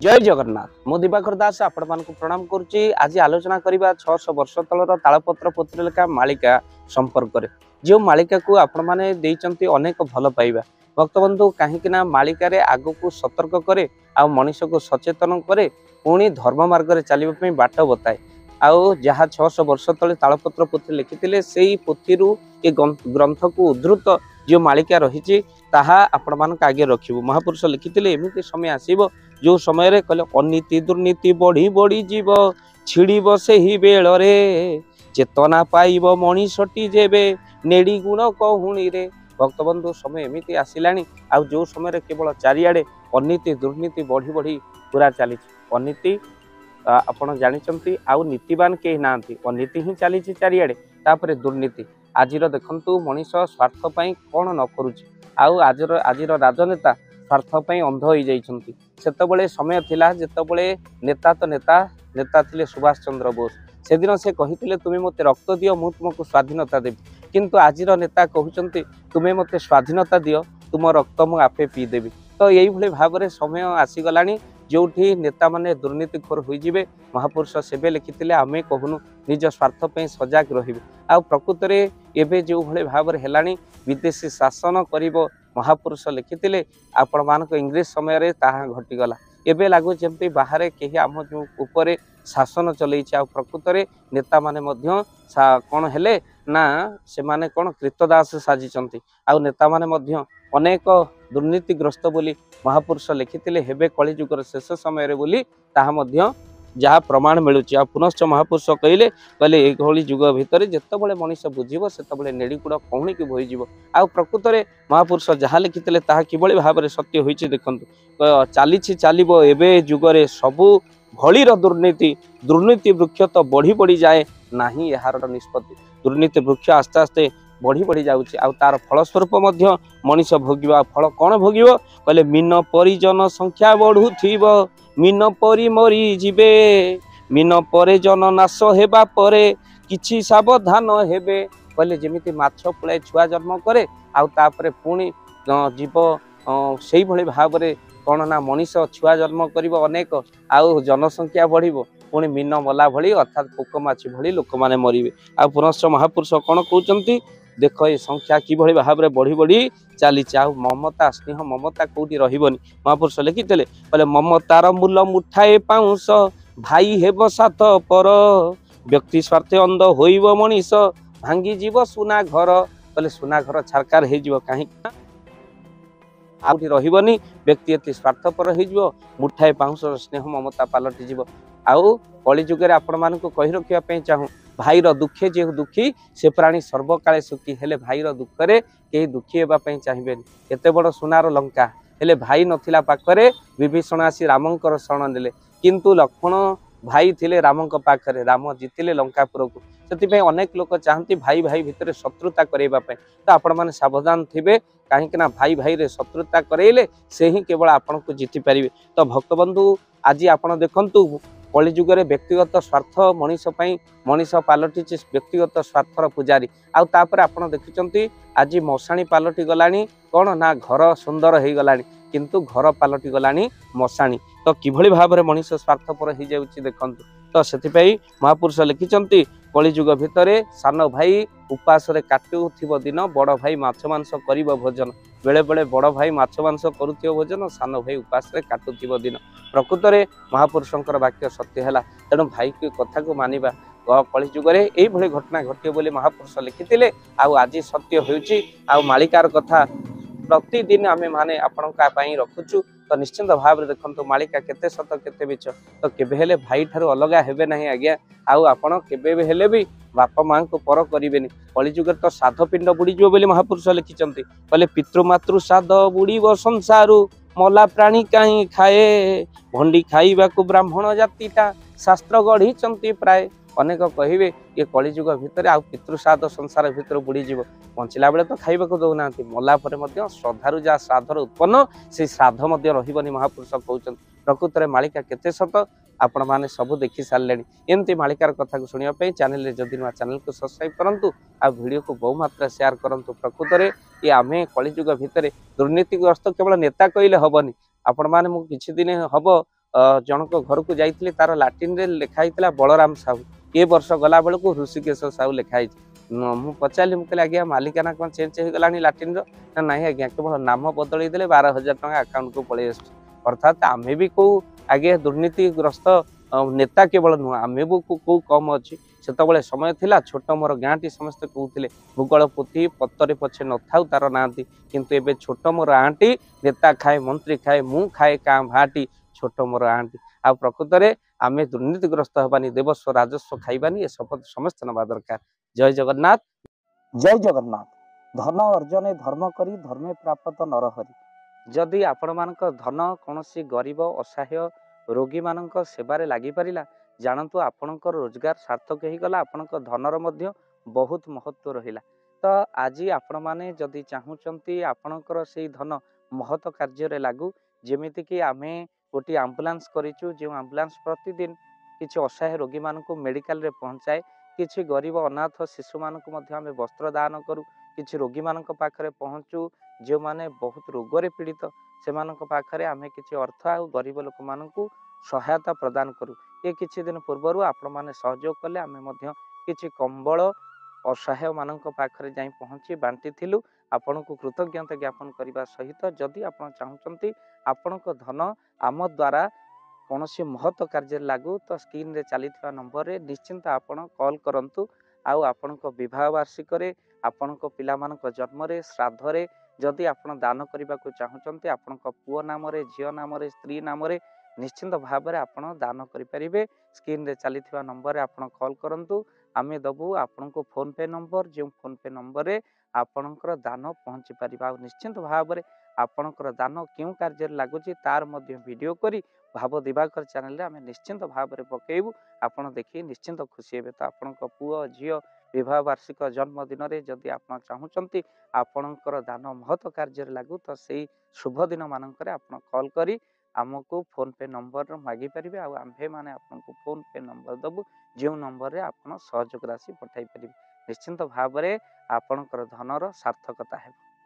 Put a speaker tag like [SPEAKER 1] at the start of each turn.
[SPEAKER 1] जय जगन्नाथ मो दिवाकर दास आपण मानक प्रणाम करुच्ची। आज आलोचना करबा 600 वर्ष तलर तालपत्र पोथी लेखा मालिका संपर्क रे जो मालिका को आपण माने देइचंती अनेक भल पाइबा भक्तबंधु कहीं मालिका रे आगो को सतर्क करे आ मनुष्य को सचेतन करे पुणी धर्म मार्ग रे चलिबा पई बाट बताए। आउ जहाँ 600 वर्ष तले तालपत्र पोथी लिखिथिले सेही पोथीरु ए ग्रंथ को उद्धृत जो मालिका रही ताहा आपण मानक आगे रखिबु। महापुरुष लिखिथिले एमिति समय आसीबो जो समय रे कहले अनीति दुर्नीति बढ़ी बढ़ी जीव छिड़ब से ही बेल रे चेतना पाइब मनीषटी जेबे नेड़ी गुण कहूणी रे। भक्तबंधु समय एमिति आसिलानी आ जो समय रे केवल चारियाडे अनीति दुर्नीति बढ़ी बढ़ी पूरा चली। अनीति आपण जानिचंती आउ नीतिवान के नांती अनीति ही चली चारियाडे। तापरे दुर्नीति आजिर देखंतु मनीष स्वार्थ पई कोन न करूची आउ आजिर राजनेता स्वार्थ पई अंध होई जाइछंती। सेतबेले समय थिला जेतबेले नेता तो नेता थिले सुभाष चंद्र बोस। से दिन से कहिथिले तुमे मते रक्त दियो मु तुमको स्वाधीनता देबी, किंतु आजिर नेता कहउचंती तुमे मते स्वाधीनता दियो तुम रक्त मु आपे पी देबी। तो यही भले भाबरे समय आसी गलानी जोठी नेता माने दुर्नीतिखोर होई जिवे। महापुरुष सेबे लिखिथिले आमे कहूनु निज स्वार्थ पई सजाग रहिबे। आ प्रकृत रे एबे जो भले भाबरे हेलानी विदेशी शासन करिवो महापुरुष लिखिथिले आपण मानक इंग्लिश समय रे ताहा घटी गला। एबे लागु जेमती बाहरे केही आम जो ऊपर शासन चलैछि आ प्रकृत रे नेता माने मध्य कोन हेले ना से माने कोन कृतदास साजिचंती आ नेता माने मध्य अनेक दुर्नीतिग्रस्त बोली महापुरुष लिखिथिले हेबे कली जुगर शेष समय रे बोली ताहा मध्य जहाँ प्रमाण मिलूची। आ पुनश्च महापुरुष कहले एभली जुग भितर जितेबाला मनुष्य बुझीब सेतबेले नेड़ी गुड़ कौणी की बोईजिव। आ प्रकृत में महापुरुष जहाँ लिखिते ताहा किभली भाव में सत्य होइछि देखंतु चलीछि चलिबो एबे जुगरे सबु भलीर दुर्नीति वृक्ष तो बढ़ी बढ़ी जाए नाही यार निष्पत्ति। दुर्नीति वृक्ष आस्ते आस्ते बढ़ी बढ़ी जाउछि आ तार फलस्वरूप मध्य मनुष्य भोगिबा। फल कौन भोगिबो कहले मीन परि जन संख्या बढ़ुथिब मीन परि मरी जीवे मीन परे जन नाश हेबा परे किछि सावधान हेबे। कहले जेमिति माछ पुलाय छुआ जन्म करे आ तापरे पुणी जीव सेही भली भाव रे कोन ना मनुष्य छुआ जन्म करिवो अनेक आउ जनसंख्या बढ़िबो पुणी मीन मला भली अर्थात पोकमाछी भली लोक माने मरिबे। आ पुनश्च महापुरुष कोन कहउचंती देख ये संख्या किभली भाव में बढ़ी बढ़ी चली। ममता स्नेह ममता कौटी रहिबनी। महापुरुष लिखिते कहले ममतार मूल मुठाए पाउंस भाई हेब साथ पर व्यक्ति स्वार्थ अंध होइब मनीष भांगी जीव सुना घर। कहले सुना घर छारकार हो जीव कहीं आउटी रहिबनी व्यक्ति एति स्वार्थपर हो मुठाए पाउंस स्नेह ममता पलटि जीव। आउ कली जुगे आपण मानक कहि रखिया पे चाहूँ भाईर दुखे जे दुखी से प्राणी सर्वकाले सुखी हेले भाईर दुखरे कहीं दुखी होगापी चाहिए। एते बड़ सुनार लंका हेले भाई नथिला पाखरे विभीषण आसी रामंकर शरण नेले किंतु लक्ष्मण भाई थिले रामंक पाखरे राम जीतिले लंकापुर को। से अनेक लोक चाहती भाई भाई भितर शत्रुता करवाई तो आपण मैंने सावधान थे कहीं भाई भाई रे शत्रुता करेले से ही केवल आपण को जीति पारे। तो भक्तबंधु आज आपण देखंतु कली जुगरे व्यक्तिगत स्वार्थ मनीष पालटि व्यक्तिगत स्वार्थर पुजारी। आउे आपण देखुंत आज मशाणी पालटि गलानी कौन ना घर सुंदर हो गलानी किंतु घर पालटि गलानी मशाणी। तो किभली भाव में मनीष स्वार्थपर हो जाउछि देखंतु। तो सेतिपई महापुरुष लिखिचंती कली जुग भितर सान भाई उपास काटुथिबो दिन बड़ भाई माछ मांस करिबो भोजन बेले बेले बड़ भाई माछ मांस करुथिबो भोजन सान भाई उपास काटुथिबो दिन। प्रकृत में महापुरुषंकर वाक्य सत्य है। तेणु भाई के कथा को मानिबा कली जुगरे यही भली घटना घटियो बोली महापुरुष लिखिथिले। आज सत्य होउछि आ मालिकार कथा प्रतिदिन आमे माने आपणका पई रखुछु। तो निश्चिंत भाव में देखंतु मालिका केते सत केते बिच तो केबे हेले भाई ठारू अलगा हेबे नहीं आज्ञा। आउ आपण केबे हेले भी बापा मां को पर करिवेनी। कली जुगर तो साध पिंड बुड़ी जो बोली महापुरुष लिखिचंती कहले पितृमातृ साध बुड़ीबो संसारु मला प्राणी कहीं खाए भंडी खाइबा को ब्राह्मण जातिटा शास्त्र गढ़ी प्राय। अनेक कहे ये कली जुग भितर आ पितृश्राद्ध संसार भितर बुड़ी जीव बंचला बेले तो खाइबा को दौना मला श्रद्धारू जहाँ श्राद्धर उत्पन्न से श्राद्ध रही महापुरुष कहते। प्रकृत में मालिका केते सत आपण मैंने सब देखी सारे एमती मालिकार कथा को शुणापी चैनल जदि नुआ चैनल को सब्सक्राइब करूँ आ वीडियो को बहु मात्रा शेयर करूँ। प्रकृत में ये आम कली जुग भितर दुर्नीतिग्रस्त केवल नेता कहले हेनी आपण मैंने किछि दिन हम ଜଣଙ୍କ ଘରକୁ ଯାଇଥିଲି, ତାର ଲାଟିନରେ ଲେଖା ହେଇଥିଲା ବଳରାମ ସାହୁ। ଏ ବର୍ଷ ଗଲା ବେଳକୁ ହୃଷିକେଶ ସାହୁ ଲେଖା ହେଇଛି। ମୁଁ ପଚାରିଲି, ମୁଁ କହିଲି ଆଜ୍ଞା ମାଲିକାନା କ'ଣ ଚେଞ୍ଜ ହେଇଗଲାଣି ଲାଟିନର? ନା ନାହିଁ ଆଜ୍ଞା, କେବଳ ନାମ ବଦଳେଇ ଦେଲେ 12,000 ଟଙ୍କା ଆକାଉଣ୍ଟକୁ ପଳେଇ ଆସୁଛି। ଅର୍ଥାତ୍ ଆମେ ବି କୋଉ ଆଜ୍ଞା ଦୁର୍ନୀତିଗ୍ରସ୍ତ ନେତା କେବଳ ନୁହଁ, ଆମେ ବି କୋଉ କମ୍ ଅଛି। ସେତେବେଳେ ସମୟ ଥିଲା, ଛୋଟ ମୋର ଗାଁଟି ସମସ୍ତେ କହୁଥିଲେ ଭୂଗୋଳ ପୋଥି ପତରେ ପଛେ ନଥାଉ ତାର ନାହାନ୍ତି, କିନ୍ତୁ ଏବେ ଛୋଟ ମୋର ଆଣ୍ଟି, ନେତା ଖାଏ ମନ୍ତ୍ରୀ ଖାଏ, ମୁଁ ଖାଏ କାଁ ଭାଁଟି, ଛୋଟ ମୋର ଆଣ୍ଟି। ଆଉ ପ୍ରକୃତରେ ଆମେ ଦୁର୍ନୀତିଗ୍ରସ୍ତ ହେବାନି, ଦେବସ୍ୱ ରାଜସ୍ୱ ଖାଇବାନି, ଏ ଶପଥ ସମସ୍ତେ ନେବା ଦରକାର। ଜୟ ଜଗନ୍ନାଥ। ଜୟ ଜଗନ୍ନାଥ। ଧନ ଅର୍ଜନେ ଧର୍ମ କରି, ଧର୍ମେ ପ୍ରାପତ ନରହରି। ଯଦି ଆପଣମାନଙ୍କ ଧନ କୌଣସି ଗରିବ ଅସହାୟ ରୋଗୀମାନଙ୍କ ସେବାରେ ଲାଗିପାରିଲା, ଜାଣନ୍ତୁ ଆପଣଙ୍କର ରୋଜଗାର ସାର୍ଥକ ହେଇଗଲା, ଆପଣଙ୍କ ଧନର ମଧ୍ୟ ବହୁତ ମହତ୍ଵ ରହିଲା। ତ ଆଜି ଆପଣମାନେ ଯଦି ଚାହୁଁଛନ୍ତି ଆପଣଙ୍କର ସେଇ ଧନ ମହତ କାର୍ଯ୍ୟରେ ଲାଗୁ, ଯେମିତିକି ଆମେ ଗୋଟିଏ ଆମ୍ବୁଲାନ୍ସ କରିଛୁ, ଯେଉଁ ଆମ୍ବୁଲାନ୍ସ ପ୍ରତିଦିନ କିଛି ଅସହାୟ ରୋଗୀମାନଙ୍କୁ ମେଡ଼ିକାଲରେ ପହଞ୍ଚାଏ, କିଛି ଗରିବ ଅନାଥ ଶିଶୁମାନଙ୍କୁ ମଧ୍ୟ ଆମେ ବସ୍ତ୍ର ଦାନ କରୁ, କିଛି ରୋଗୀମାନଙ୍କ ପାଖରେ ପହଞ୍ଚୁ ଯେଉଁମାନେ ବହୁତ ରୋଗରେ ପୀଡ଼ିତ, ସେମାନଙ୍କ ପାଖରେ ଆମେ କିଛି ଅର୍ଥ ଆଉ ଗରିବ ଲୋକମାନଙ୍କୁ ସହାୟତା ପ୍ରଦାନ କରୁ। ଏ କିଛି ଦିନ ପୂର୍ବରୁ ଆପଣମାନେ ସହଯୋଗ କଲେ, ଆମେ ମଧ୍ୟ କିଛି କମ୍ବଳ ଅସହାୟମାନଙ୍କ ପାଖରେ ଯାଇ ପହଞ୍ଚି ବାଣ୍ଟିଥିଲୁ। ଆପଣଙ୍କୁ କୃତଜ୍ଞତା ଜ୍ଞାପନ କରିବା ସହିତ, ଯଦି ଆପଣ ଚାହୁଁଛନ୍ତି ଆପଣଙ୍କ ଧନ ଆମ ଦ୍ୱାରା କୌଣସି ମହତ କାର୍ଯ୍ୟରେ ଲାଗୁ, ତ ସ୍କ୍ରିନରେ ଚାଲିଥିବା ନମ୍ବରରେ ନିଶ୍ଚିନ୍ତ ଆପଣ କଲ୍ କରନ୍ତୁ। ଆଉ ଆପଣଙ୍କ ବିବାହ ବାର୍ଷିକରେ, ଆପଣଙ୍କ ପିଲାମାନଙ୍କ ଜନ୍ମରେ, ଶ୍ରାଦ୍ଧରେ ଯଦି ଆପଣ ଦାନ କରିବାକୁ ଚାହୁଁଛନ୍ତି, ଆପଣଙ୍କ ପୁଅ ନାମରେ, ଝିଅ ନାମରେ, ସ୍ତ୍ରୀ ନାମରେ ନିଶ୍ଚିନ୍ତ ଭାବରେ ଆପଣ ଦାନ କରିପାରିବେ। ସ୍କ୍ରିନରେ ଚାଲିଥିବା ନମ୍ବରରେ ଆପଣ କଲ୍ କରନ୍ତୁ, ଆମେ ଦେବୁ ଆପଣଙ୍କୁ ଫୋନ୍ ପେ ନମ୍ବର, ଯେଉଁ ଫୋନ୍ ପେ ନମ୍ବରରେ ଆପଣଙ୍କର ଦାନ ପହଞ୍ଚି ପାରିବ। ଆଉ ନିଶ୍ଚିନ୍ତ ଭାବରେ ଆପଣଙ୍କର ଦାନ କେଉଁ କାର୍ଯ୍ୟରେ ଲାଗୁଛି ତାର ମଧ୍ୟ ଭିଡ଼ିଓ କରି ଭାବ ଦିବାକର ଚ୍ୟାନେଲରେ ଆମେ ନିଶ୍ଚିନ୍ତ ଭାବରେ ପକାଇବୁ। ଆପଣ ଦେଖି ନିଶ୍ଚିନ୍ତ ଖୁସି ହେବେ। ତ ଆପଣଙ୍କ ପୁଅ ଝିଅ ବିବାହ ବାର୍ଷିକ ଜନ୍ମଦିନରେ ଯଦି ଆପଣ ଚାହୁଁଛନ୍ତି ଆପଣଙ୍କର ଦାନ ମହତ କାର୍ଯ୍ୟରେ ଲାଗୁ, ତ ସେଇ ଶୁଭ ଦିନ ମାନଙ୍କରେ ଆପଣ କଲ୍ କରି ଆମକୁ ଫୋନ୍ ପେ ନମ୍ବର ମାଗିପାରିବେ। ଆଉ ଆମ୍ଭେମାନେ ଆପଣଙ୍କୁ ଫୋନ୍ ପେ ନମ୍ବର ଦେବୁ, ଯେଉଁ ନମ୍ବରରେ ଆପଣ ସହଯୋଗ ରାଶି ପଠାଇ ପାରିବେ। ନିଶ୍ଚିନ୍ତ ଭାବରେ ଆପଣଙ୍କର ଧନର ସାର୍ଥକତା ହେବ।